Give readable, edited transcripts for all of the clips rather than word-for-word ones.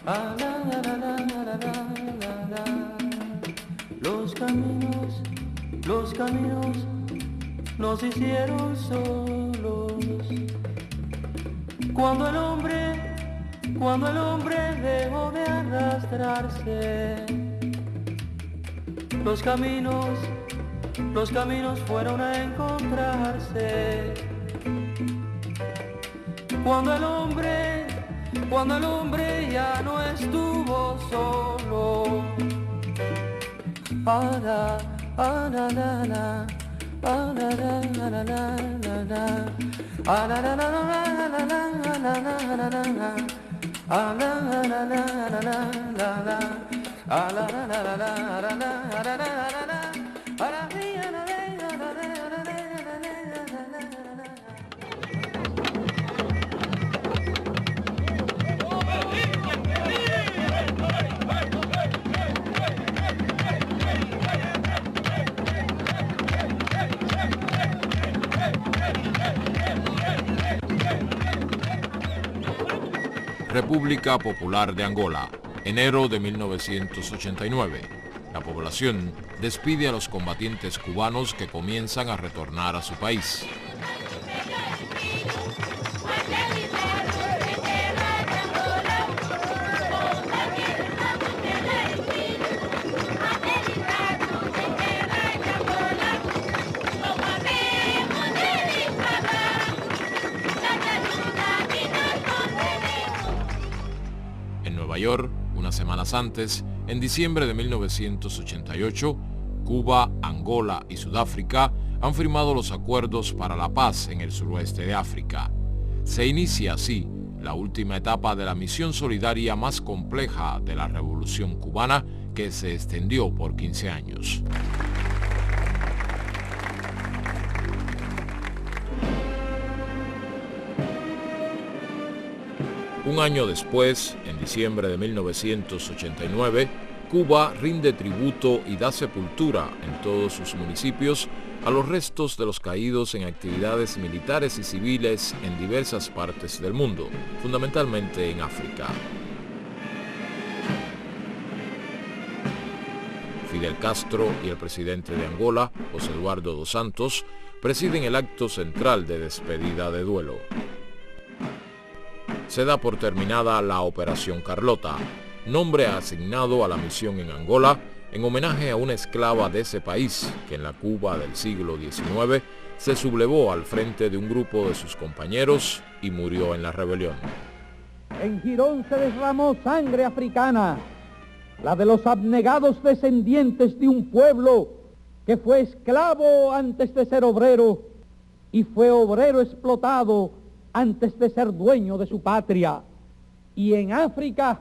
Ah, la, la, la, la, la, la, la, la. Los caminos nos hicieron solos. Cuando el hombre dejó de arrastrarse, los caminos fueron a encontrarse. Cuando el hombre ya no estuvo solo. Para, ah, la, la, la, ah, la, la, la, la, la, la, ah, la, la, la, la, la, la, la, la, la, la, ah, la, la, la, la, la, la, la, ah, la, la, la, la, la, la, la, la, la, la, ah, la, República Popular de Angola, enero de 1989. La población despide a los combatientes cubanos que comienzan a retornar a su país. En Nueva York, unas semanas antes, en diciembre de 1988, Cuba, Angola y Sudáfrica han firmado los acuerdos para la paz en el suroeste de África. Se inicia así la última etapa de la misión solidaria más compleja de la Revolución cubana, que se extendió por 15 años. Un año después, en diciembre de 1989, Cuba rinde tributo y da sepultura en todos sus municipios a los restos de los caídos en actividades militares y civiles en diversas partes del mundo, fundamentalmente en África. Fidel Castro y el presidente de Angola, José Eduardo dos Santos, presiden el acto central de despedida de duelo. Se da por terminada la Operación Carlota, nombre asignado a la misión en Angola en homenaje a una esclava de ese país que en la Cuba del siglo XIX se sublevó al frente de un grupo de sus compañeros y murió en la rebelión. En Girón se derramó sangre africana, la de los abnegados descendientes de un pueblo que fue esclavo antes de ser obrero y fue obrero explotado antes de ser dueño de su patria. Y en África,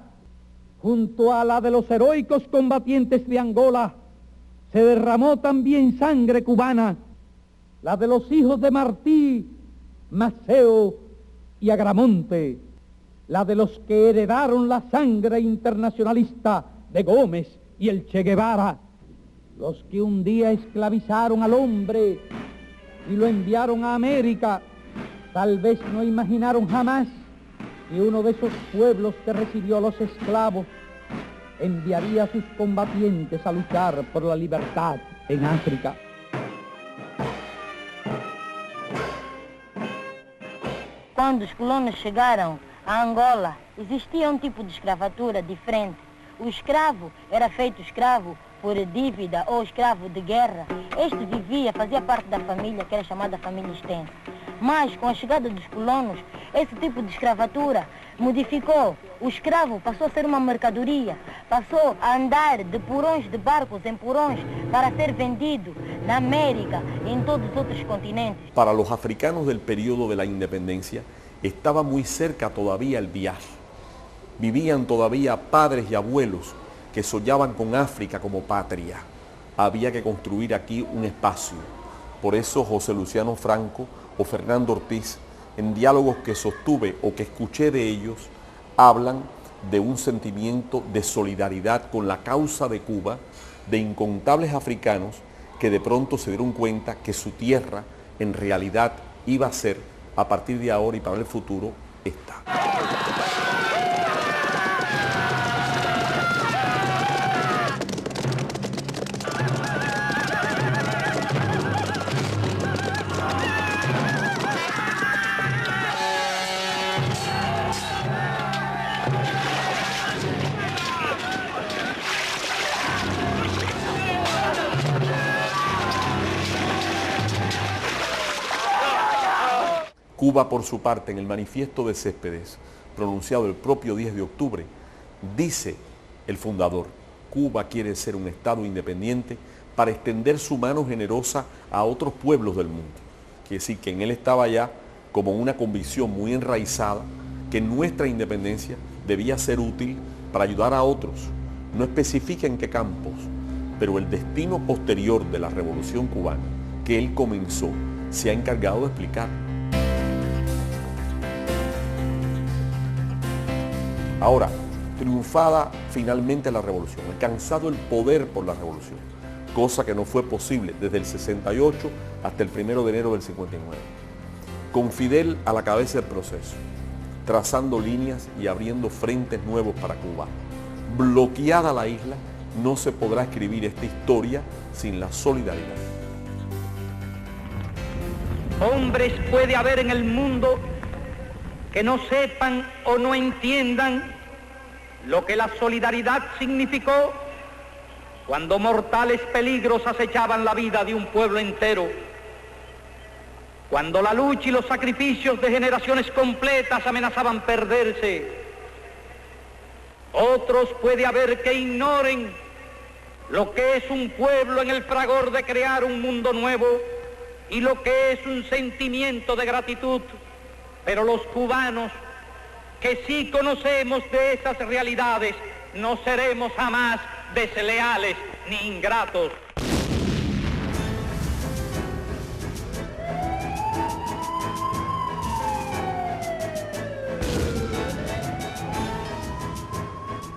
junto a la de los heroicos combatientes de Angola, se derramó también sangre cubana, la de los hijos de Martí, Maceo y Agramonte, la de los que heredaron la sangre internacionalista de Gómez y el Che Guevara, los que un día esclavizaron al hombre y lo enviaron a América. Tal vez no imaginaron jamás que uno de esos pueblos que recibió a los esclavos enviaría a sus combatientes a luchar por la libertad en África. Quando os colonos chegaram a Angola, existia um tipo de escravatura diferente. O escravo era feito escravo por dívida ou escravo de guerra. Este vivia, fazia parte da família, que era chamada família extensa. Mas, com a chegada dos colonos, esse tipo de escravatura modificou. O escravo passou a ser uma mercadoria, passou a andar de porões de barcos em porões para ser vendido na América e em todos os outros continentes. Para los africanos del periodo de la independencia, estaba muy cerca todavía el viaje. Vivían todavía padres y abuelos que soñaban con África como patria. Había que construir aquí un espacio. Por eso José Luciano Franco o Fernando Ortiz, en diálogos que sostuve o que escuché de ellos, hablan de un sentimiento de solidaridad con la causa de Cuba, de incontables africanos que de pronto se dieron cuenta que su tierra en realidad iba a ser, a partir de ahora y para el futuro, esta. Cuba, por su parte, en el manifiesto de Céspedes, pronunciado el propio 10 de octubre, dice el fundador: Cuba quiere ser un Estado independiente para extender su mano generosa a otros pueblos del mundo. Quiere decir que en él estaba ya como una convicción muy enraizada que nuestra independencia debía ser útil para ayudar a otros. No especifica en qué campos, pero el destino posterior de la Revolución Cubana que él comenzó se ha encargado de explicar. Ahora, triunfada finalmente la revolución, alcanzado el poder por la revolución, cosa que no fue posible desde el 68 hasta el 1 de enero del 59. Con Fidel a la cabeza del proceso, trazando líneas y abriendo frentes nuevos para Cuba. Bloqueada la isla, no se podrá escribir esta historia sin la solidaridad. Hombres puede haber en el mundo que no sepan o no entiendan lo que la solidaridad significó cuando mortales peligros acechaban la vida de un pueblo entero, cuando la lucha y los sacrificios de generaciones completas amenazaban perderse. Otros puede haber que ignoren lo que es un pueblo en el fragor de crear un mundo nuevo y lo que es un sentimiento de gratitud, pero los cubanos que sí conocemos de esas realidades no seremos jamás desleales ni ingratos.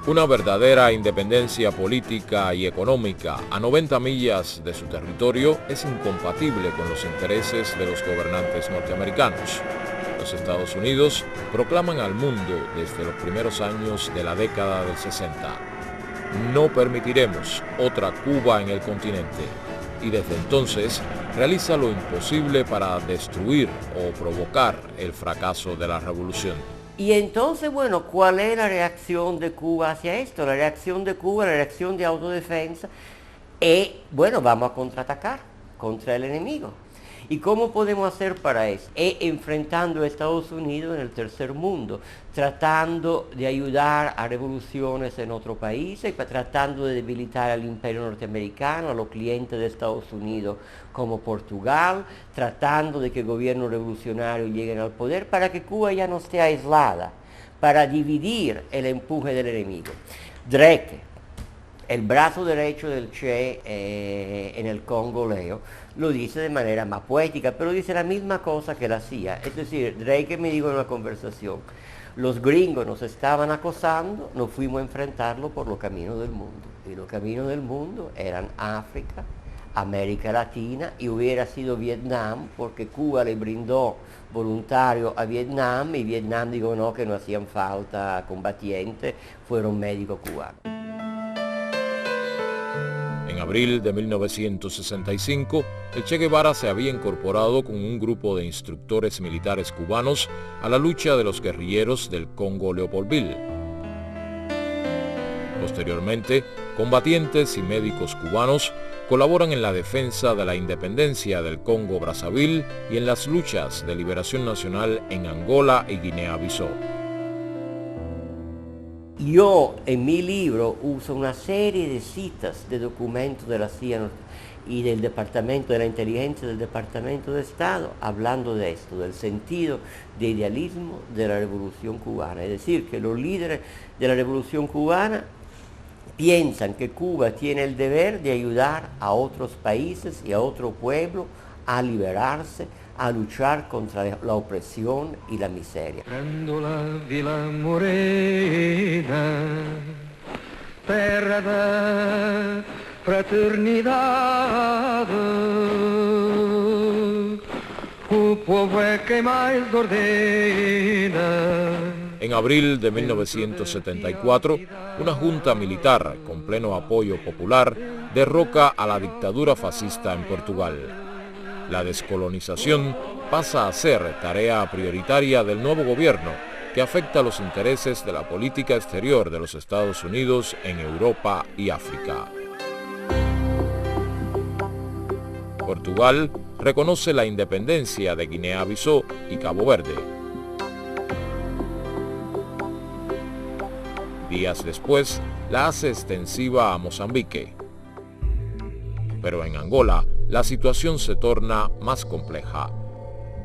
Una verdadera independencia política y económica a 90 millas de su territorio es incompatible con los intereses de los gobernantes norteamericanos. Los Estados Unidos proclaman al mundo desde los primeros años de la década del 60: no permitiremos otra Cuba en el continente, y desde entonces realiza lo imposible para destruir o provocar el fracaso de la revolución. Y entonces, bueno, ¿cuál es la reacción de Cuba hacia esto? La reacción de Cuba, la reacción de autodefensa, es, bueno, vamos a contraatacar contra el enemigo. ¿Y cómo podemos hacer para eso? Es enfrentando a Estados Unidos en el tercer mundo, tratando de ayudar a revoluciones en otros países, tratando de debilitar al imperio norteamericano, a los clientes de Estados Unidos como Portugal, tratando de que gobiernos revolucionarios lleguen al poder para que Cuba ya no esté aislada, para dividir el empuje del enemigo. Dreke, el brazo derecho del Che en el Congo Leo, lo dice de manera más poética, pero dice la misma cosa que la CIA. Es decir, Drake me dijo en una conversación: los gringos nos estaban acosando, nos fuimos a enfrentarlo por los caminos del mundo. Y los caminos del mundo eran África, América Latina, y hubiera sido Vietnam, porque Cuba le brindó voluntario a Vietnam, y Vietnam dijo no, que no hacían falta combatientes, fueron médicos cubanos. En abril de 1965, el Che Guevara se había incorporado con un grupo de instructores militares cubanos a la lucha de los guerrilleros del Congo Leopoldville. Posteriormente, combatientes y médicos cubanos colaboran en la defensa de la independencia del Congo Brazzaville y en las luchas de liberación nacional en Angola y Guinea-Bissau. Yo en mi libro uso una serie de citas de documentos de la CIA y del Departamento de la Inteligencia del Departamento de Estado hablando de esto, del sentido de idealismo de la Revolución Cubana. Es decir, que los líderes de la Revolución Cubana piensan que Cuba tiene el deber de ayudar a otros países y a otro pueblo a liberarse, a luchar contra la opresión y la miseria. Prendo la Vila Morena, terra da fraternidade, o povo é quem mais ordena. En abril de 1974, una junta militar con pleno apoyo popular derroca a la dictadura fascista en Portugal. La descolonización pasa a ser tarea prioritaria del nuevo gobierno, que afecta los intereses de la política exterior de los Estados Unidos en Europa y África. Portugal reconoce la independencia de Guinea-Bissau y Cabo Verde. Días después, la hace extensiva a Mozambique. Pero en Angola, la situación se torna más compleja.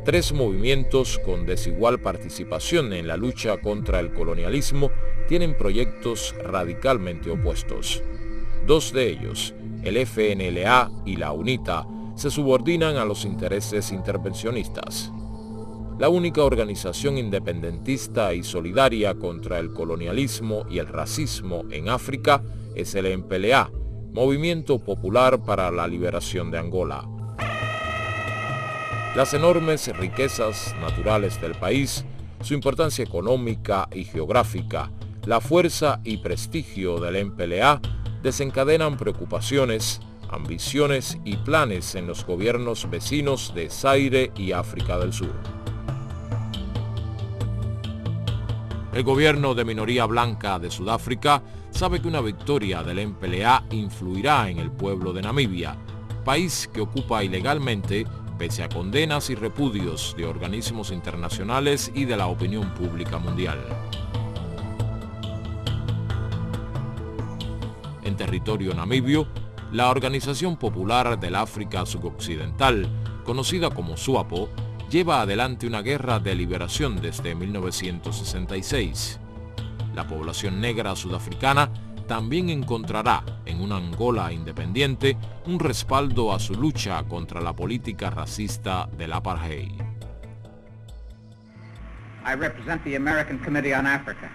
3 movimientos con desigual participación en la lucha contra el colonialismo tienen proyectos radicalmente opuestos. 2 de ellos, el FNLA y la UNITA, se subordinan a los intereses intervencionistas. La única organización independentista y solidaria contra el colonialismo y el racismo en África es el MPLA, Movimiento Popular para la Liberación de Angola. Las enormes riquezas naturales del país, su importancia económica y geográfica, la fuerza y prestigio del MPLA desencadenan preocupaciones, ambiciones y planes en los gobiernos vecinos de Zaire y África del Sur. El gobierno de minoría blanca de Sudáfrica sabe que una victoria del MPLA influirá en el pueblo de Namibia, país que ocupa ilegalmente pese a condenas y repudios de organismos internacionales y de la opinión pública mundial. En territorio namibio, la Organización Popular del África Suboccidental, conocida como SWAPO, lleva adelante una guerra de liberación desde 1966. La población negra sudafricana también encontrará en una Angola independiente un respaldo a su lucha contra la política racista del apartheid. I represent the American Committee on Africa,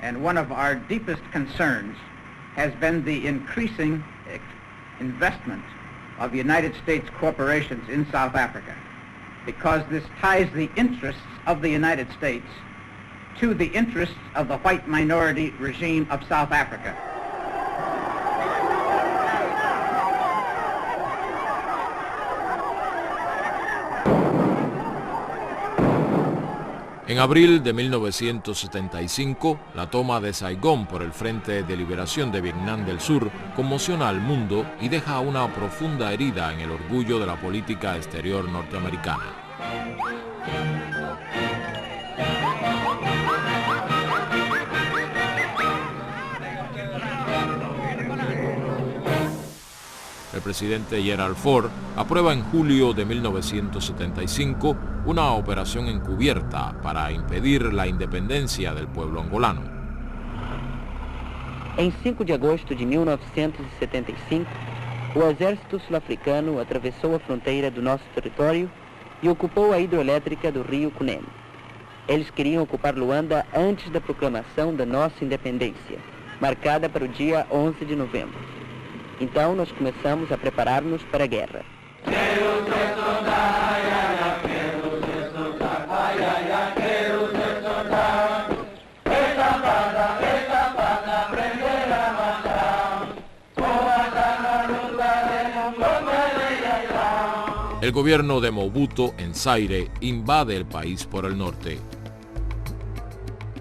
and one of our deepest concerns has been the increasing investment of United States corporations in South Africa, because this ties the interests of the United States to the interests of the white minority regime of South Africa. En abril de 1975, la toma de Saigón por el Frente de Liberación de Vietnam del Sur conmociona al mundo y deja una profunda herida en el orgullo de la política exterior norteamericana. El presidente Gerald Ford aprueba en julio de 1975 una operación encubierta para impedir la independencia del pueblo angolano. Em 5 de agosto de 1975, o exército sul-africano atravessou a fronteira do nosso território e ocupou a hidroelétrica do rio Cunene. Eles queriam ocupar Luanda antes da proclamação da nossa independência, marcada para o dia 11 de novembro. Então nós começamos a preparar-nos para a guerra. El gobierno de Mobutu en Zaire invade el país por el norte.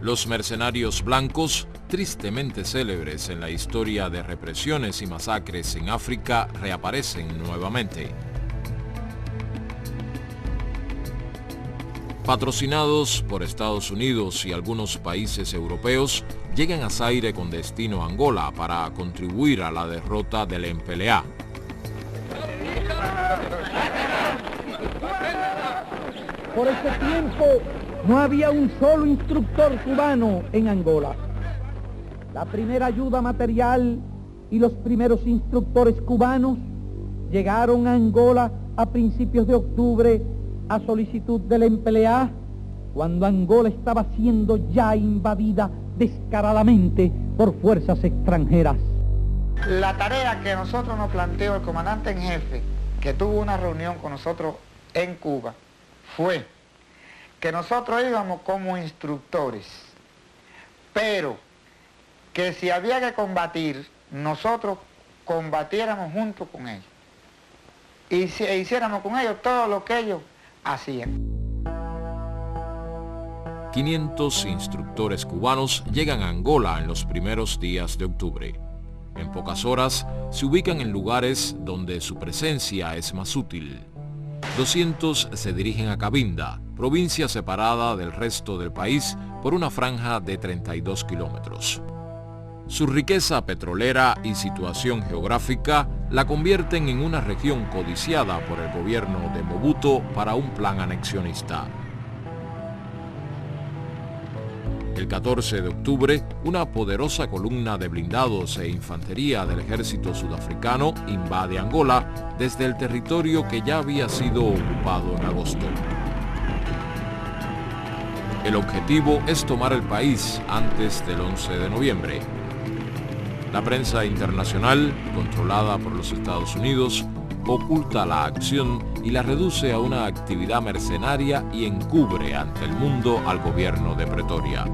Los mercenarios blancos, tristemente célebres en la historia de represiones y masacres en África, reaparecen nuevamente. Patrocinados por Estados Unidos y algunos países europeos, llegan a Zaire con destino a Angola para contribuir a la derrota del MPLA. Por ese tiempo no había un solo instructor cubano en Angola. La primera ayuda material y los primeros instructores cubanos llegaron a Angola a principios de octubre a solicitud del MPLA, cuando Angola estaba siendo ya invadida descaradamente por fuerzas extranjeras. La tarea que nosotros nos planteó el comandante en jefe, que tuvo una reunión con nosotros en Cuba, fue que nosotros íbamos como instructores, pero que si había que combatir, nosotros combatiéramos junto con ellos y hiciéramos con ellos todo lo que ellos hacían. 500 instructores cubanos llegan a Angola en los primeros días de octubre. En pocas horas se ubican en lugares donde su presencia es más útil. 200 se dirigen a Cabinda, provincia separada del resto del país por una franja de 32 kilómetros. Su riqueza petrolera y situación geográfica la convierten en una región codiciada por el gobierno de Mobuto para un plan anexionista. El 14 de octubre, una poderosa columna de blindados e infantería del ejército sudafricano invade Angola desde el territorio que ya había sido ocupado en agosto. El objetivo es tomar el país antes del 11 de noviembre. La prensa internacional, controlada por los Estados Unidos, oculta la acción y la reduce a una actividad mercenaria y encubre ante el mundo al gobierno de Pretoria.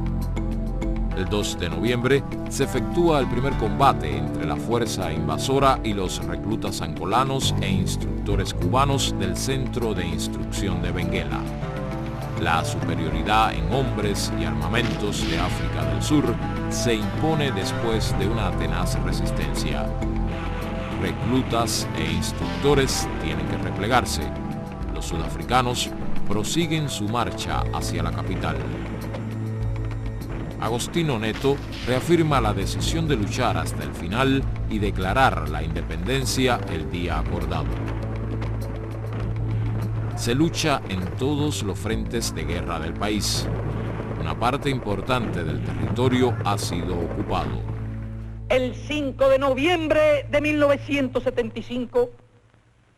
El 2 de noviembre se efectúa el primer combate entre la fuerza invasora y los reclutas angolanos e instructores cubanos del Centro de Instrucción de Benguela. La superioridad en hombres y armamentos de África del Sur se impone después de una tenaz resistencia. Reclutas e instructores tienen que replegarse. Los sudafricanos prosiguen su marcha hacia la capital. Agostinho Neto reafirma la decisión de luchar hasta el final y declarar la independencia el día acordado. Se lucha en todos los frentes de guerra del país. Una parte importante del territorio ha sido ocupado. El 5 de noviembre de 1975,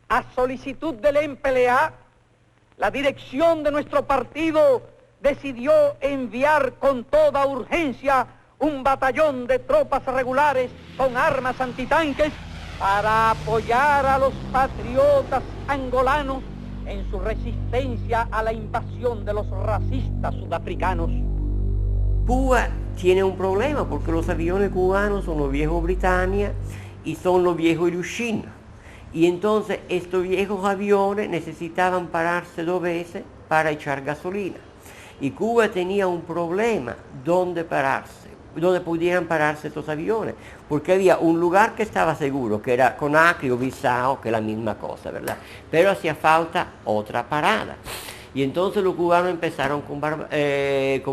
a solicitud del MPLA, la dirección de nuestro partido decidió enviar con toda urgencia un batallón de tropas regulares con armas antitanques para apoyar a los patriotas angolanos en su resistencia a la invasión de los racistas sudafricanos. Cuba tiene un problema porque los aviones cubanos son los viejos Britannia y son los viejos Ilyushin. Y entonces estos viejos aviones necesitaban pararse 2 veces para echar gasolina. Y Cuba tenía un problema donde pararse, donde pudieran pararse estos aviones, porque había un lugar que estaba seguro, que era Conakry o Bissau, que es la misma cosa, ¿verdad? Pero hacía falta otra parada. Y entonces los cubanos empezaron con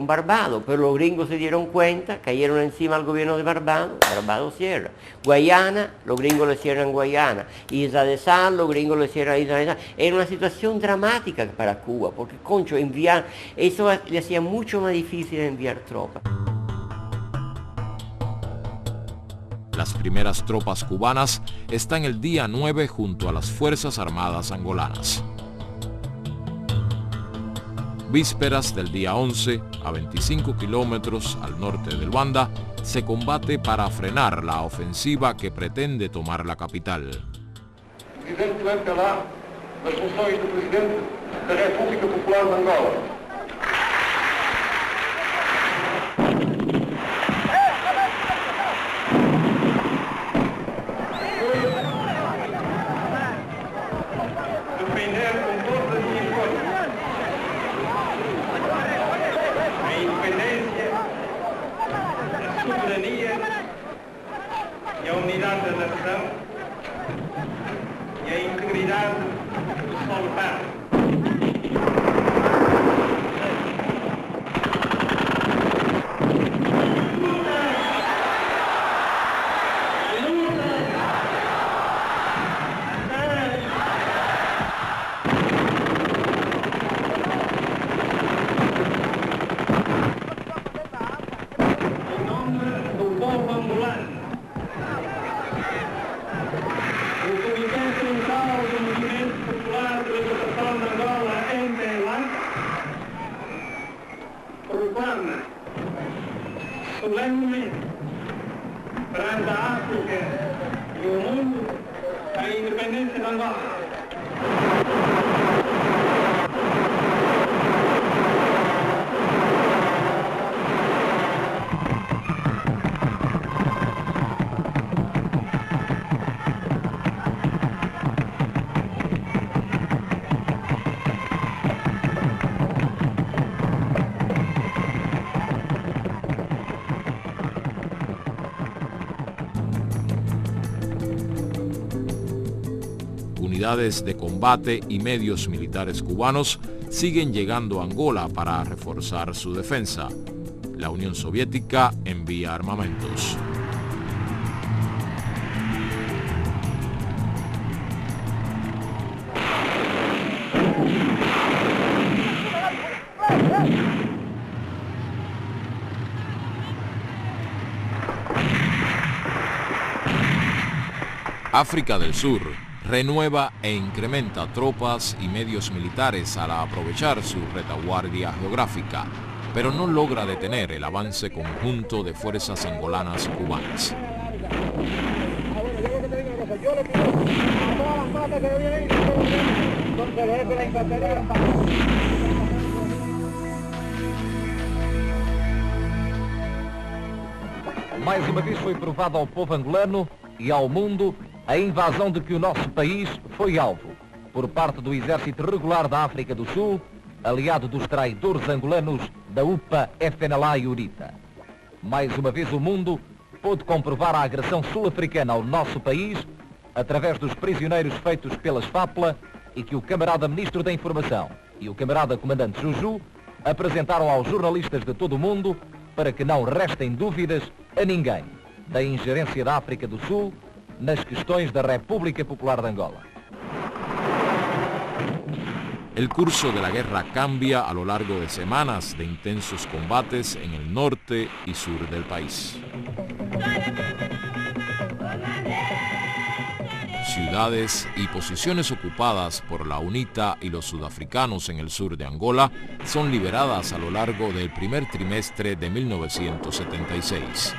Barbados, pero los gringos se dieron cuenta, cayeron encima al gobierno de Barbados, Barbados cierra. Guayana, los gringos le cierran Guayana. Isla de Sal, los gringos le cierran Isla de Sal. Era una situación dramática para Cuba, porque, concho, eso le hacía mucho más difícil enviar tropas. Las primeras tropas cubanas están el día 9 junto a las Fuerzas Armadas angolanas. Vísperas del día 11, a 25 kilómetros al norte de Luanda, se combate para frenar la ofensiva que pretende tomar la capital. Presidente do MPLA, nas funções de Presidente da República Popular de Angola. Defender com todas as minhas forças a independência, a soberania e a unidade da nação e a integridade do solo pátrio. Solenemente perante a África e o mundo a independência de Angola. unidades de combate y medios militares cubanos siguen llegando a Angola para reforzar su defensa. La Unión Soviética envía armamentos. África del Sur renueva e incrementa tropas y medios militares al aprovechar su retaguardia geográfica, pero no logra detener el avance conjunto de fuerzas angolanas y cubanas. Mais uma vez foi provado ao povo angolano e ao mundo a invasão de que o nosso país foi alvo por parte do Exército Regular da África do Sul, aliado dos traidores angolanos da UPA, FNLA e UNITA. Mais uma vez o mundo pôde comprovar a agressão sul-africana ao nosso país através dos prisioneiros feitos pelas FAPLA e que o camarada Ministro da Informação e o camarada Comandante Juju apresentaram aos jornalistas de todo o mundo para que não restem dúvidas a ninguém da ingerência da África do Sul nas questões da República Popular de Angola. El curso de la guerra cambia a lo largo de semanas de intensos combates en el norte y sur del país. Ciudades y posiciones ocupadas por la UNITA y los sudafricanos en el sur de Angola son liberadas a lo largo del primer trimestre de 1976.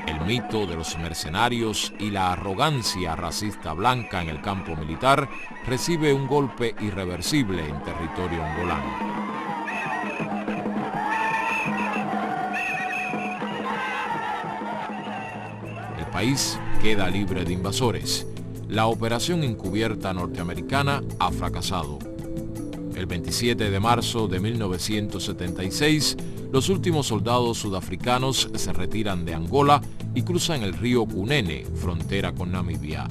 El mito de los mercenarios y la arrogancia racista blanca en el campo militar recibe un golpe irreversible en territorio angolano. El país queda libre de invasores. La operación encubierta norteamericana ha fracasado. El 27 de marzo de 1976, los últimos soldados sudafricanos se retiran de Angola y cruzan el río Cunene, frontera con Namibia.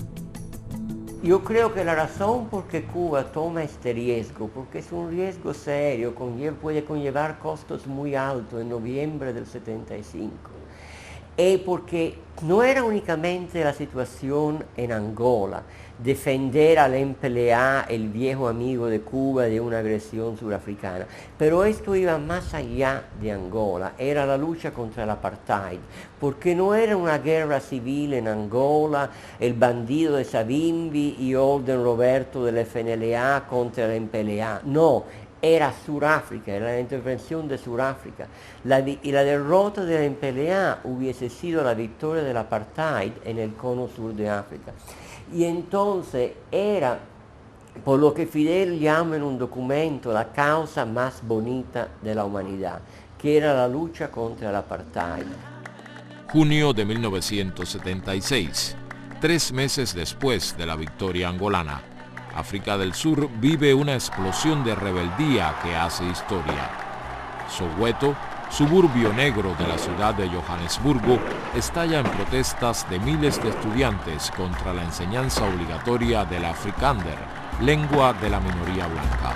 Yo creo que la razón por que Cuba toma este riesgo, porque es un riesgo serio, puede conllevar costos muy altos en noviembre del 75, es porque no era únicamente la situación en Angola, defender al MPLA, el viejo amigo de Cuba, de una agresión surafricana, pero esto iba más allá de Angola, era la lucha contra el apartheid, porque no era una guerra civil en Angola, el bandido de Savimbi y Olden Roberto del FNLA contra el MPLA, no, era Sudáfrica, era la intervención de Sudáfrica. Y la derrota del MPLA hubiese sido la victoria del apartheid en el cono sur de África. Y entonces era, por lo que Fidel llama en un documento, la causa más bonita de la humanidad, que era la lucha contra el apartheid. Junio de 1976, 3 meses después de la victoria angolana, África del Sur vive una explosión de rebeldía que hace historia. Soweto, suburbio negro de la ciudad de Johannesburgo, estalla en protestas de miles de estudiantes contra la enseñanza obligatoria del Afrikaner, lengua de la minoría blanca.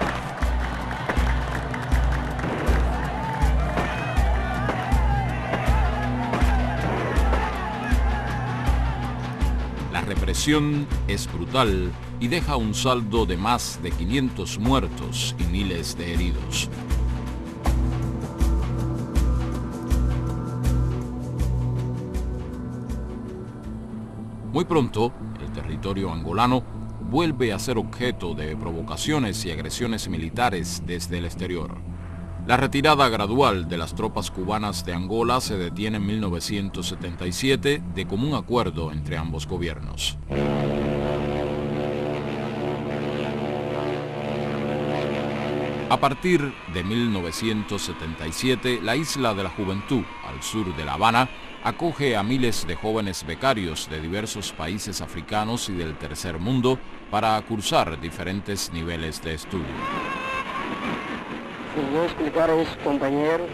La represión es brutal y deja un saldo de más de 500 muertos y miles de heridos. Muy pronto, el territorio angolano vuelve a ser objeto de provocaciones y agresiones militares desde el exterior. La retirada gradual de las tropas cubanas de Angola se detiene en 1977 de común acuerdo entre ambos gobiernos. A partir de 1977, la Isla de la Juventud, al sur de La Habana, acoge a miles de jóvenes becarios de diversos países africanos y del tercer mundo para cursar diferentes niveles de estudio. Vou explicar a esses companheiros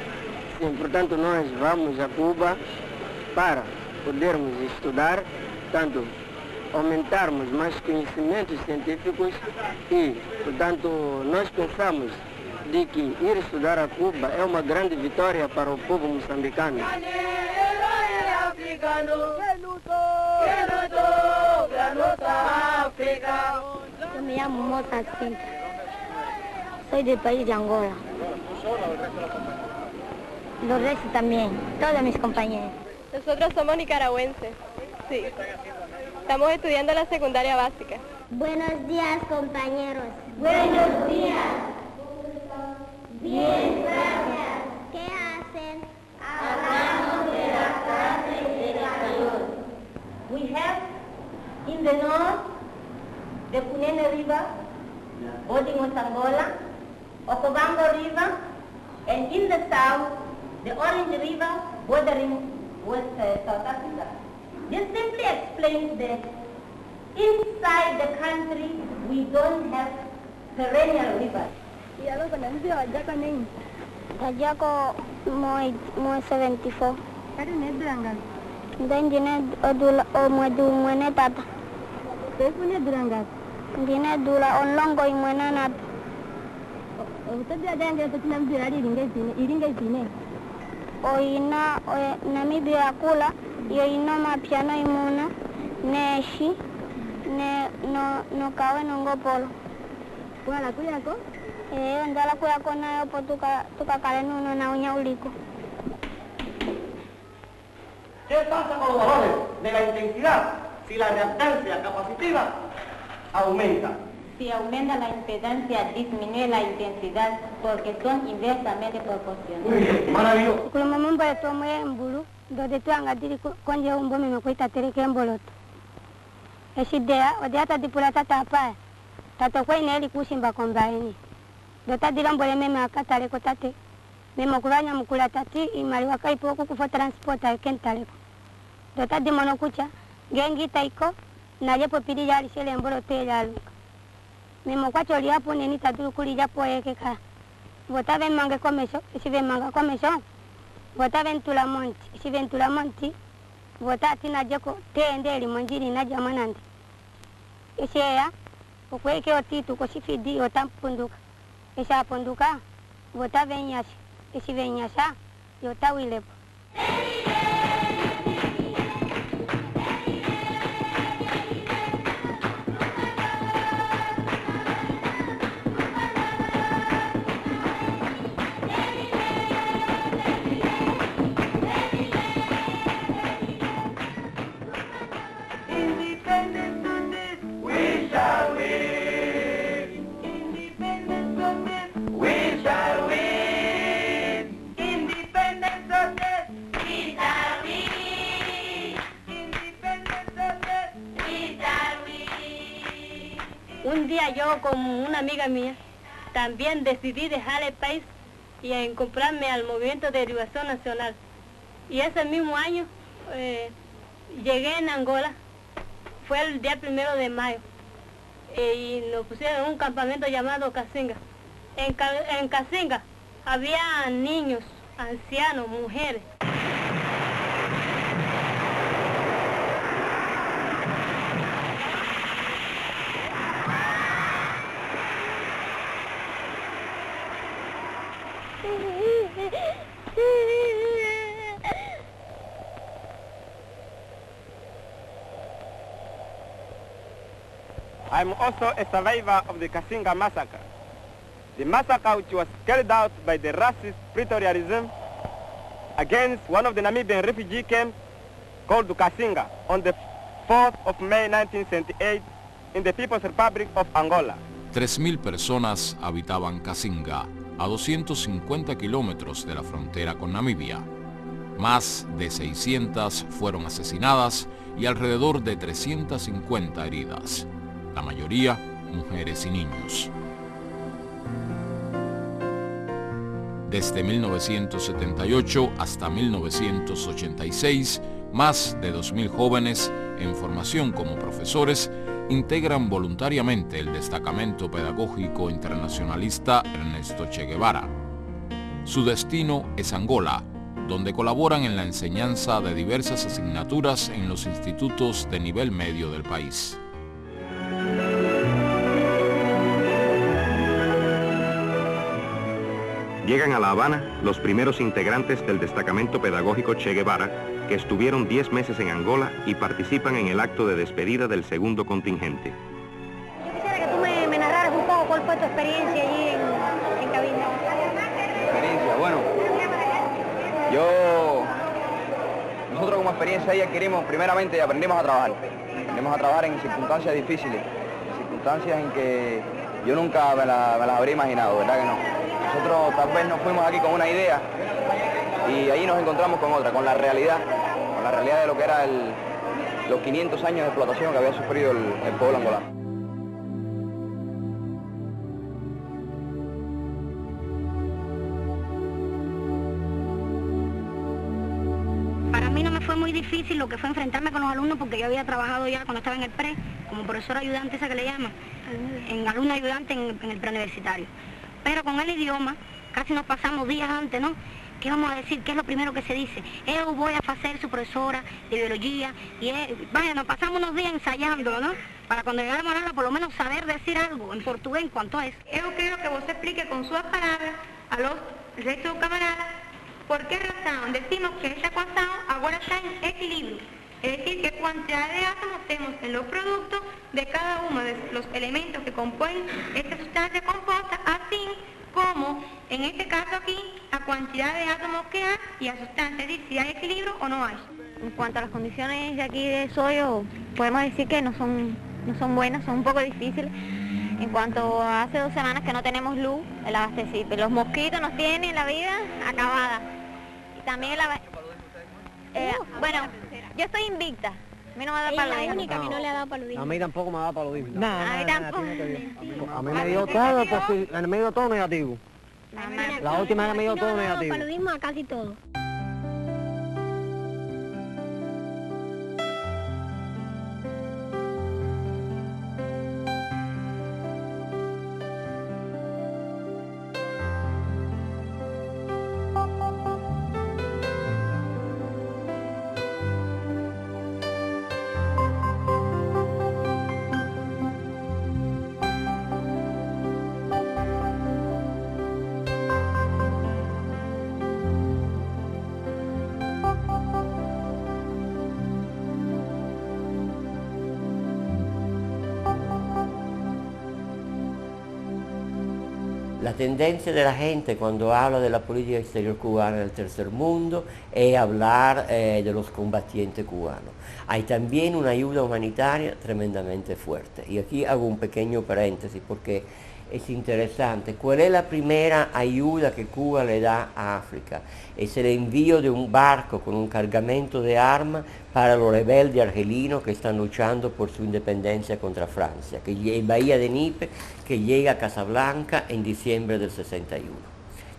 que, portanto, nós vamos a Cuba para podermos estudar, tanto aumentarmos mais conhecimentos científicos e, portanto, nós pensamos de que ir estudar a Cuba é uma grande vitória para o povo moçambicano. Eu me llamo Moça Cinta. Soy del país de Angola. Los restos también, todos mis compañeros. Nosotros somos nicaragüenses, sí. Estamos estudiando la secundaria básica. Buenos días, compañeros. Buenos días. Bien, gracias. ¿Qué hacen? Hablamos de las clases de español. We have in the north the Cunene River, boarding with Angola, Okavango River, and in the south, the Orange River, bordering with South Africa. This simply explains that inside the country, we don't have perennial rivers. Kajako moi 74. Kari ne Durangan. Dan jine odula o madu mwene tata. Tefu ne Durangan. Jine dula on longo imwene nat. Utabi adenge tatina mbirali iringa zine. O ina o Namibia kula yo ino mapiano imuna neshi ne no kawe nongopolo. Wala kuyako? Ndala kuyako nayo po tukakale nuno na unyauliko. ¿Qué pasa con los valores de la intensidad si la reactancia capacitiva aumenta? Si aumenta la impedancia, disminuye la intensidad porque son inversamente proporcionales. Muy bien, maravilloso. Kuluma mambo ya tomo ya mbulu dode twanga diri konje umbo mimi kuita tereke mboloto. Eshidea odiata dipula tata hapa. Tata kwa ina eli kushimba kombaini. Dota dilambole meme akatale ko tate. Meme kulanya mukula tati imali wakaipo kukufa transport aykentaleko. Dota dimono kucha gengi taiko na lepo pidi yali shele mboloto ya luka. Meme kwacho liapo neni taduru kuli japo yekeka. Vota ven mange komesho, si ven manga komesho. Vota ven tula monti, si ven tula monti. Vota tina jeko teendeli monjiri na jamanandi. Isheya ukweke otitu koshifidi otampunduka. Isha punduka vota venyasha. Isi venyasha yota wilepo. Un día yo con una amiga mía también decidí dejar el país y comprarme al Movimiento de Liberación Nacional. Y ese mismo año llegué en Angola, fue el día 1 de mayo, y nos pusieron en un campamento llamado Casinga. En Casinga había niños, ancianos, mujeres. I'm also a survivor of the Casinga massacre. The massacre which was carried out by the racist Pretoria regime against one of the Namibian refugee camps called Casinga on the 4th of May 1978 in the People's Republic of Angola. 3.000 personas habitaban Cassinga, a 250 kilómetros de la frontera con Namibia. Más de 600 fueron asesinadas y alrededor de 350 heridas, la mayoría mujeres y niños. Desde 1978 hasta 1986, más de 2.000 jóvenes en formación como profesores integran voluntariamente el Destacamento Pedagógico Internacionalista Ernesto Che Guevara. Su destino es Angola, donde colaboran en la enseñanza de diversas asignaturas en los institutos de nivel medio del país. Llegan a La Habana los primeros integrantes del Destacamento Pedagógico Che Guevara, que estuvieron 10 meses en Angola y participan en el acto de despedida del segundo contingente. Yo quisiera que tú me narraras un poco cuál fue tu experiencia allí en cabina. Experiencia, bueno, nosotros como experiencia ahí adquirimos primeramente y aprendimos a trabajar en circunstancias difíciles, circunstancias en que yo nunca me las habría imaginado, ¿verdad que no? Nosotros tal vez nos fuimos aquí con una idea y ahí nos encontramos con otra, con la realidad de lo que era los 500 años de explotación que había sufrido el pueblo angolano. Para mí no me fue muy difícil lo que fue enfrentarme con los alumnos, porque yo había trabajado ya cuando estaba en el pre, como profesor ayudante, esa que le llaman, en alumno ayudante en el preuniversitario. Pero con el idioma, casi nos pasamos días antes, ¿no? ¿Qué vamos a decir? ¿Qué es lo primero que se dice? Yo voy a hacer su profesora de biología, y vaya, nos pasamos unos días ensayando, ¿no? Para cuando llegáramos a hablar, por lo menos saber decir algo en portugués en cuanto a eso. Yo quiero que vos explique con sus palabras a los restos camaradas por qué razón decimos que esta ecuación ahora está en equilibrio. Es decir, qué cantidad de átomos tenemos en los productos de cada uno de los elementos que componen esta sustancia compuesta, así como, en este caso aquí, la cantidad de átomos que hay y la sustancia, es decir, si hay equilibrio o no hay. En cuanto a las condiciones de aquí de Soyo, podemos decir que no son buenas, son un poco difíciles. En cuanto a hace 2 semanas que no tenemos luz, el abastecimiento, los mosquitos nos tienen la vida acabada. Y también bueno, yo estoy invicta. A mí no me da paludismo. Es la única que no le ha dado paludismo. A mí tampoco me da paludismo. A mí tampoco. A mí me dio todo, me dio todo negativo. La última vez me dio todo negativo. Paludismo a casi todo. La tendencia de la gente cuando habla de la política exterior cubana del tercer mundo es hablar de los combatientes cubanos. Hay también una ayuda humanitaria tremendamente fuerte. Y aquí hago un pequeño paréntesis porque es interesante. ¿Cuál es la primera ayuda que Cuba le da a África? Es el envío de un barco con un cargamento de armas para los rebeldes argelinos que están luchando por su independencia contra Francia, que en Bahía de Níper, que llega a Casablanca en diciembre del 61.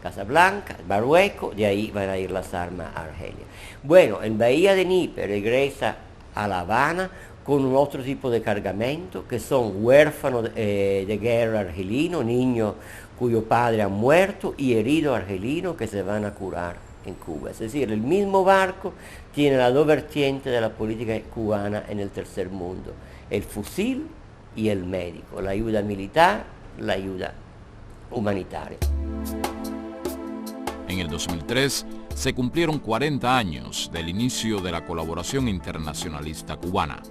Casablanca, Marruecos, de ahí van a ir las armas a Argelia. Bueno, en Bahía de Níper regresa a La Habana con un otro tipo de cargamento, que son huérfanos de guerra argelinos, niños cuyo padre han muerto y heridos argelinos que se van a curar en Cuba. Es decir, el mismo barco tiene las dos vertientes de la política cubana en el tercer mundo, el fusil y el médico, la ayuda militar, la ayuda humanitaria. En el 2003 se cumplieron 40 años del inicio de la colaboración internacionalista cubana.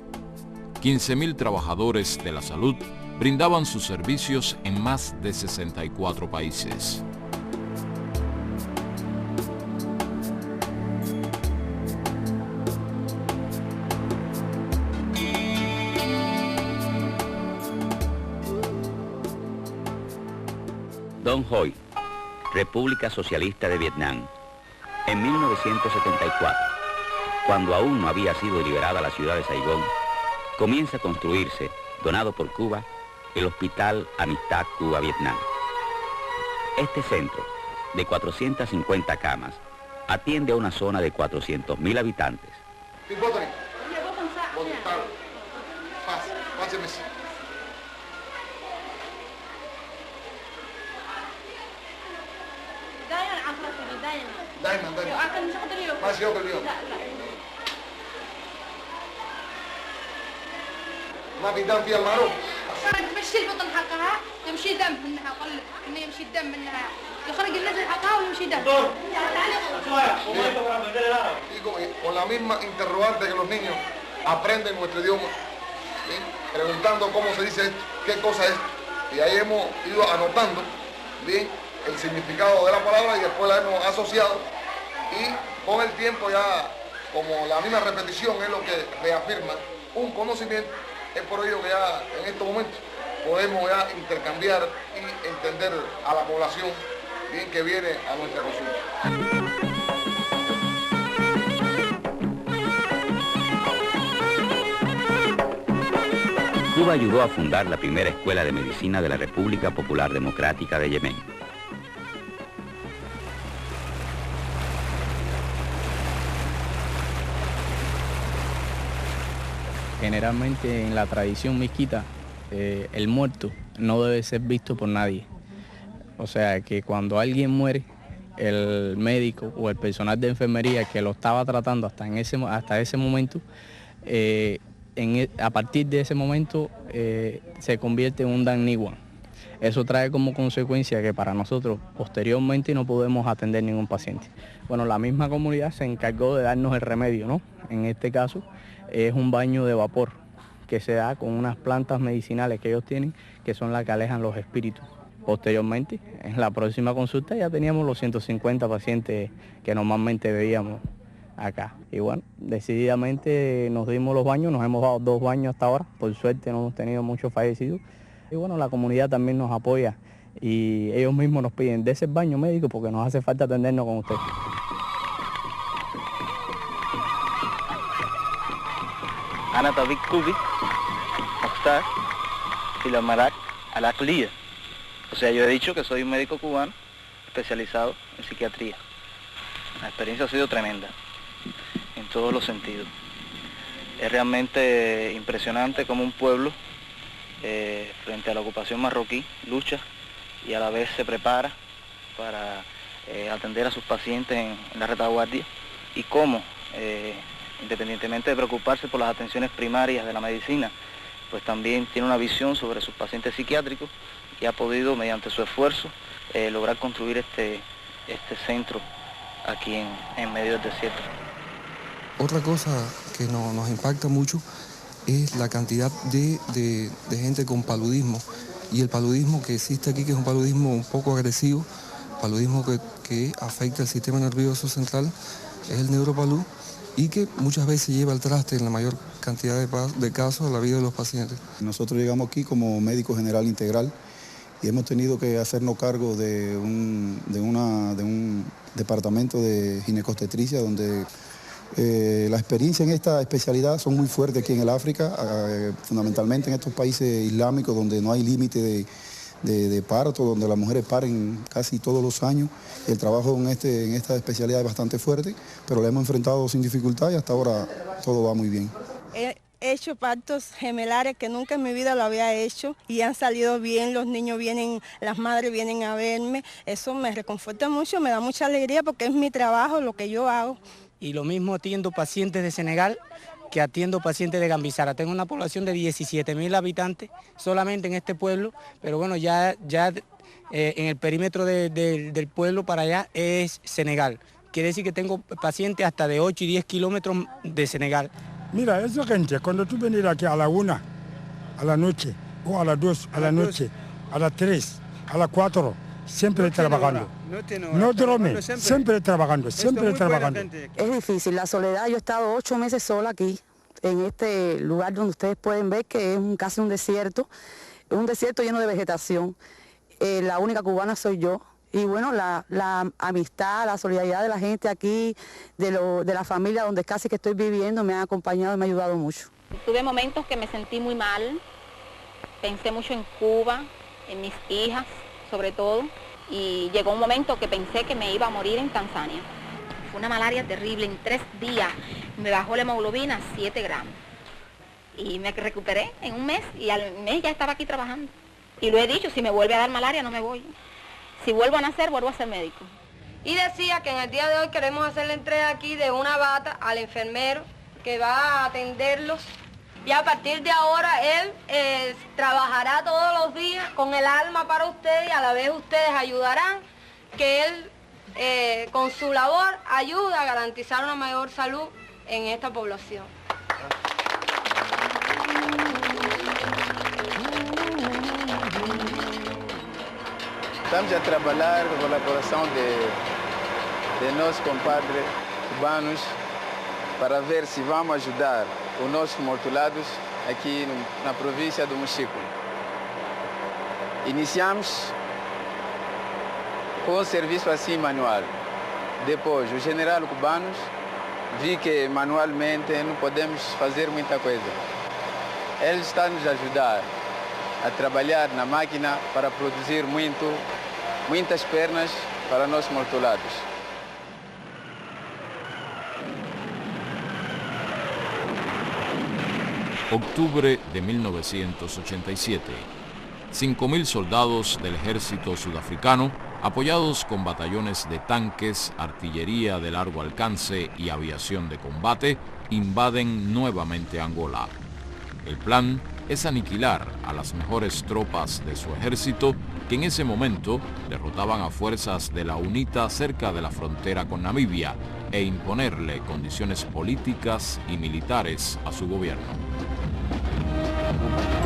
15.000 trabajadores de la salud brindaban sus servicios en más de 64 países. Son Hoi, República Socialista de Vietnam. En 1974, cuando aún no había sido liberada la ciudad de Saigón, comienza a construirse, donado por Cuba, el Hospital Amistad Cuba-Vietnam. Este centro, de 450 camas, atiende a una zona de 400.000 habitantes. ما في دم فيها المعروف تمشي البطن حقها يمشي دم منها قل انه يمشي الدم منها يخرج النزل حقها ويمشي دم con la misma interrogante que los niños aprenden nuestro idioma, ¿sí? Preguntando cómo se dice esto, qué cosa es, y ahí hemos ido anotando bien el significado de la palabra y después la hemos asociado, y con el tiempo ya, como la misma repetición es lo que reafirma un conocimiento, es por ello que ya en estos momentos podemos ya intercambiar y entender a la población bien que viene a nuestra consulta. Cuba ayudó a fundar la primera escuela de medicina de la República Popular Democrática de Yemen. Generalmente en la tradición misquita, el muerto no debe ser visto por nadie. O sea que cuando alguien muere, el médico o el personal de enfermería que lo estaba tratando hasta ese momento, a partir de ese momento se convierte en un Dan Niwan. Eso trae como consecuencia que para nosotros posteriormente no podemos atender ningún paciente. Bueno, la misma comunidad se encargó de darnos el remedio, ¿no? En este caso es un baño de vapor que se da con unas plantas medicinales que ellos tienen, que son las que alejan los espíritus. Posteriormente, en la próxima consulta ya teníamos los 150 pacientes que normalmente veíamos acá. Y bueno, decididamente nos dimos los baños, nos hemos dado 2 baños hasta ahora, por suerte no hemos tenido muchos fallecidos. Y bueno, la comunidad también nos apoya y ellos mismos nos piden de ese baño médico porque nos hace falta atendernos con ustedes. Ana Tabik Kubi, Mokhtar, Filamarak, Alakliya. O sea, yo he dicho que soy un médico cubano especializado en psiquiatría. La experiencia ha sido tremenda, en todos los sentidos. Es realmente impresionante cómo un pueblo, frente a la ocupación marroquí, lucha y a la vez se prepara para atender a sus pacientes en la retaguardia y cómo, independientemente de preocuparse por las atenciones primarias de la medicina, pues también tiene una visión sobre sus pacientes psiquiátricos y ha podido, mediante su esfuerzo, lograr construir este centro aquí en medio del desierto. Otra cosa que nos impacta mucho es la cantidad de gente con paludismo y el paludismo que existe aquí, que es un paludismo un poco agresivo, paludismo que afecta el sistema nervioso central, es el neuropalud, y que muchas veces lleva al traste en la mayor cantidad de casos a la vida de los pacientes. Nosotros llegamos aquí como médico general integral y hemos tenido que hacernos cargo de un departamento de ginecobstetricia donde la experiencia en esta especialidad son muy fuertes aquí en el África, fundamentalmente en estos países islámicos donde no hay límite de parto, donde las mujeres paren casi todos los años. El trabajo en esta especialidad es bastante fuerte, pero lo hemos enfrentado sin dificultad y hasta ahora todo va muy bien. He hecho partos gemelares que nunca en mi vida lo había hecho y han salido bien, los niños vienen, las madres vienen a verme. Eso me reconforta mucho, me da mucha alegría porque es mi trabajo, lo que yo hago. Y lo mismo atiendo pacientes de Senegal que atiendo pacientes de Gambizara. Tengo una población de 17.000 habitantes solamente en este pueblo, pero bueno, ya en el perímetro del pueblo para allá es Senegal. Quiere decir que tengo pacientes hasta de 8 y 10 kilómetros de Senegal. Mira, esa gente, cuando tú vienes aquí a la 1, a la noche, o a las 2, a la noche, a las 3, a las 4, siempre trabajando. No duerme, siempre trabajando, siempre trabajando. Es difícil, la soledad. Yo he estado 8 meses sola aquí, en este lugar donde ustedes pueden ver que es casi un desierto lleno de vegetación. la única cubana soy yo. Y bueno, la amistad, la solidaridad de la gente aquí, de la familia donde casi que estoy viviendo, me ha acompañado y me ha ayudado mucho. Tuve momentos que me sentí muy mal, pensé mucho en Cuba, en mis hijas sobre todo, y llegó un momento que pensé que me iba a morir en Tanzania. Fue una malaria terrible, en 3 días me bajó la hemoglobina a 7 gramos. Y me recuperé en un mes y al mes ya estaba aquí trabajando. Y lo he dicho, si me vuelve a dar malaria no me voy. Si vuelvo a nacer, vuelvo a ser médico. Y decía que en el día de hoy queremos hacer la entrega aquí de una bata al enfermero que va a atenderlos. Y a partir de ahora él trabajará todos los días con el alma para ustedes y a la vez ustedes ayudarán, que él con su labor ayuda a garantizar una mayor salud en esta población. Estamos a trabalhar com a colaboração de nossos compadres cubanos para ver se vamos ajudar os nossos mortulados aqui na província do Mochico. Iniciamos com o serviço assim manual. Depois, os generais cubanos vi que manualmente não podemos fazer muita coisa. Eles estão nos ajudar a trabalhar na máquina para produzir muitas pernas para nossos mortulados. Octubre de 1987. 5.000 soldados del ejército sudafricano, apoyados con batallones de tanques, artillería de largo alcance y aviación de combate, invaden nuevamente Angola. El plan es aniquilar a las mejores tropas de su ejército, que en ese momento derrotaban a fuerzas de la UNITA cerca de la frontera con Namibia, e imponerle condiciones políticas y militares a su gobierno.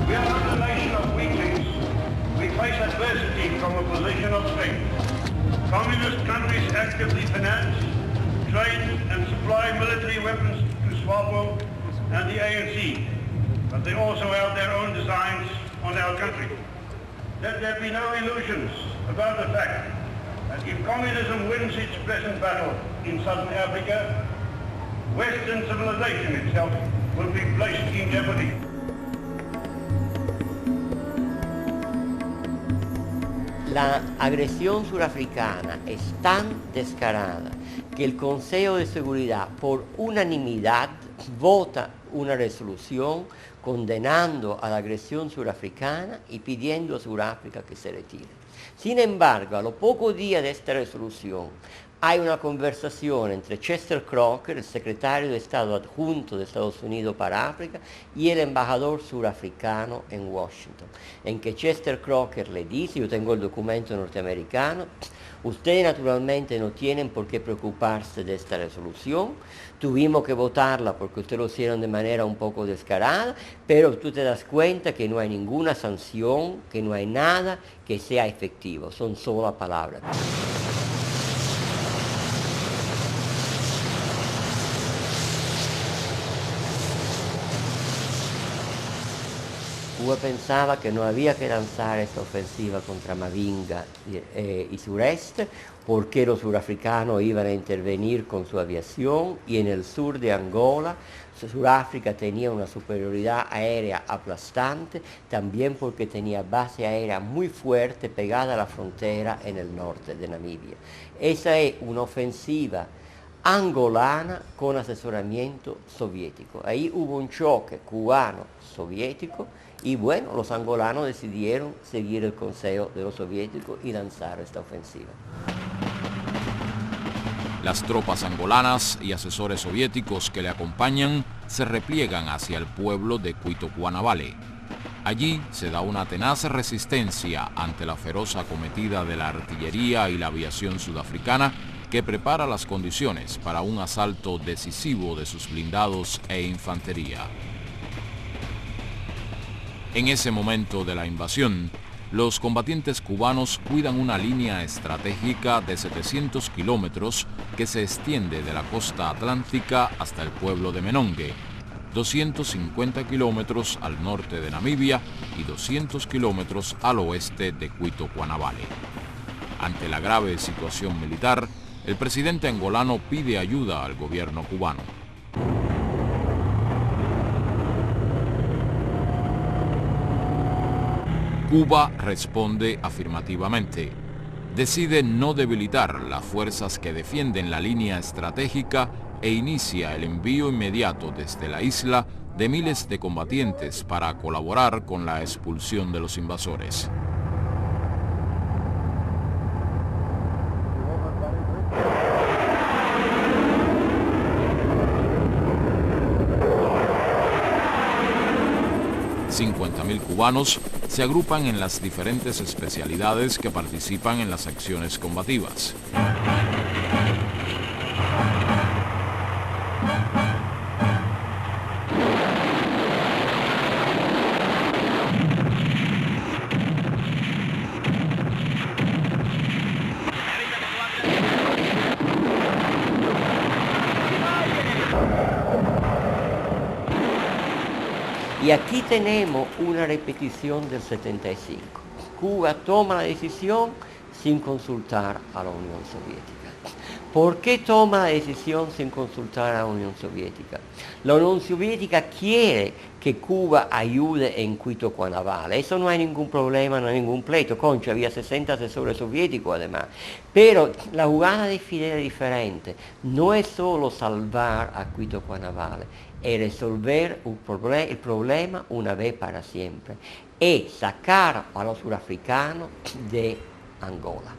We are not a nation of weaklings. We face adversity from a position of strength. Communist countries actively finance, train and supply military weapons to SWAPO and the ANC, but they also have their own designs on our country. Let there be no illusions about the fact that if communism wins its present battle in Southern Africa, Western civilization itself will be placed in jeopardy. La agresión surafricana es tan descarada que el Consejo de Seguridad por unanimidad vota una resolución condenando a la agresión surafricana y pidiendo a Sudáfrica que se retire. Sin embargo, a los pocos días de esta resolución, hay una conversación entre Chester Crocker, el secretario de Estado adjunto de Estados Unidos para África, y el embajador surafricano en Washington, en que Chester Crocker le dice, yo tengo el documento norteamericano, ustedes naturalmente no tienen por qué preocuparse de esta resolución, tuvimos que votarla porque ustedes lo hicieron de manera un poco descarada, pero tú te das cuenta que no hay ninguna sanción, que no hay nada que sea efectivo, son solo palabras. Cuba pensaba que no había que lanzar esta ofensiva contra Mavinga y sureste porque los surafricanos iban a intervenir con su aviación y en el sur de Angola Sudáfrica tenía una superioridad aérea aplastante, también porque tenía base aérea muy fuerte pegada a la frontera en el norte de Namibia. Esa es una ofensiva angolana con asesoramiento soviético. Ahí hubo un choque cubano-soviético y bueno, los angolanos decidieron seguir el consejo de los soviéticos y lanzar esta ofensiva. Las tropas angolanas y asesores soviéticos que le acompañan se repliegan hacia el pueblo de Cuitocuanavale. Allí se da una tenaz resistencia ante la feroz acometida de la artillería y la aviación sudafricana, que prepara las condiciones para un asalto decisivo de sus blindados e infantería. En ese momento de la invasión, los combatientes cubanos cuidan una línea estratégica de 700 kilómetros que se extiende de la costa atlántica hasta el pueblo de Menongue. 250 kilómetros al norte de Namibia y 200 kilómetros al oeste de Cuito Cuanavale. Ante la grave situación militar, el presidente angolano pide ayuda al gobierno cubano. Cuba responde afirmativamente. Decide no debilitar las fuerzas que defienden la línea estratégica e inicia el envío inmediato desde la isla de miles de combatientes para colaborar con la expulsión de los invasores. $50.000 cubanos se agrupan en las diferentes especialidades que participan en las acciones combativas. Y aquí tenemos una repetición del 75. Cuba toma la decisión sin consultar a la Unión Soviética. ¿Por qué toma la decisión sin consultar a la Unión Soviética? La Unión Soviética quiere que Cuba ayude en Cuito Cuanavale. Eso no hay ningún problema, no hay ningún pleito. Concha, había 60 asesores soviéticos además. Pero la jugada de Fidel es diferente. No es solo salvar a Cuito Cuanavale, es resolver el problema una vez para siempre. Es sacar a los surafricanos de Angola.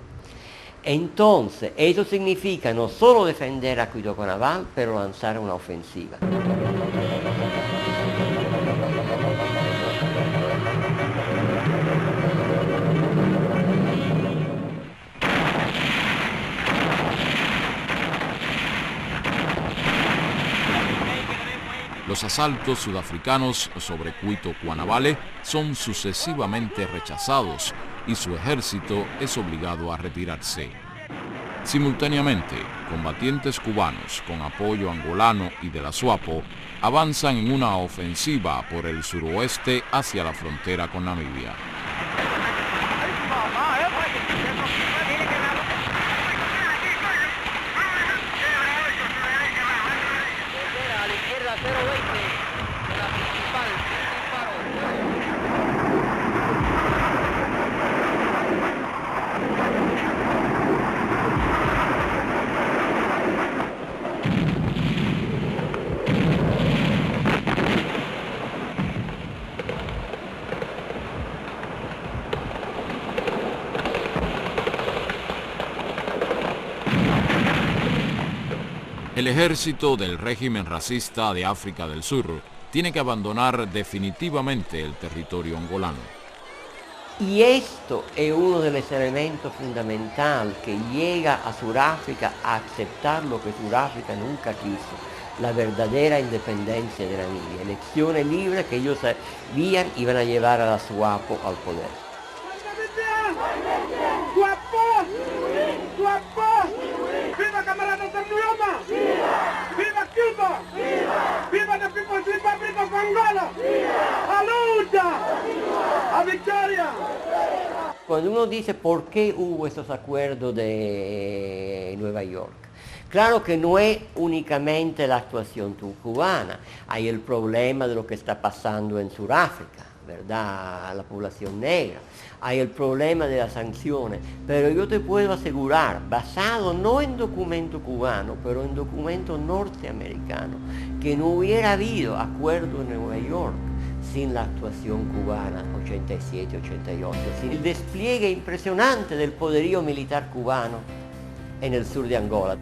Entonces, eso significa no solo defender a Cuito Cuanavale, pero lanzar una ofensiva. Los asaltos sudafricanos sobre Cuito Cuanavale son sucesivamente rechazados y su ejército es obligado a retirarse. Simultáneamente, combatientes cubanos con apoyo angolano y de la SWAPO avanzan en una ofensiva por el suroeste hacia la frontera con Namibia. El ejército del régimen racista de África del Sur tiene que abandonar definitivamente el territorio angolano. Y esto es uno de los elementos fundamentales que llega a Sudáfrica a aceptar lo que Sudáfrica nunca quiso, la verdadera independencia de Namibia, elecciones libres que ellos sabían iban a llevar a la SWAPO al poder. ¡Viva camarada Sarmioma! ¡Viva! ¡Viva Cuba! ¡Viva! ¡Viva the People's Republic of Angola! ¡viva! ¡A lucha! ¡A victoria! Cuando uno dice por qué hubo esos acuerdos de Nueva York, claro que no es únicamente la actuación cubana, hay el problema de lo que está pasando en Sudáfrica, ¿verdad? La población negra. Hay el problema de las sanciones, pero yo te puedo asegurar, basado no en documento cubano, pero en documento norteamericano, que no hubiera habido acuerdo en Nueva York sin la actuación cubana 87-88, sin el despliegue impresionante del poderío militar cubano en el sur de Angola.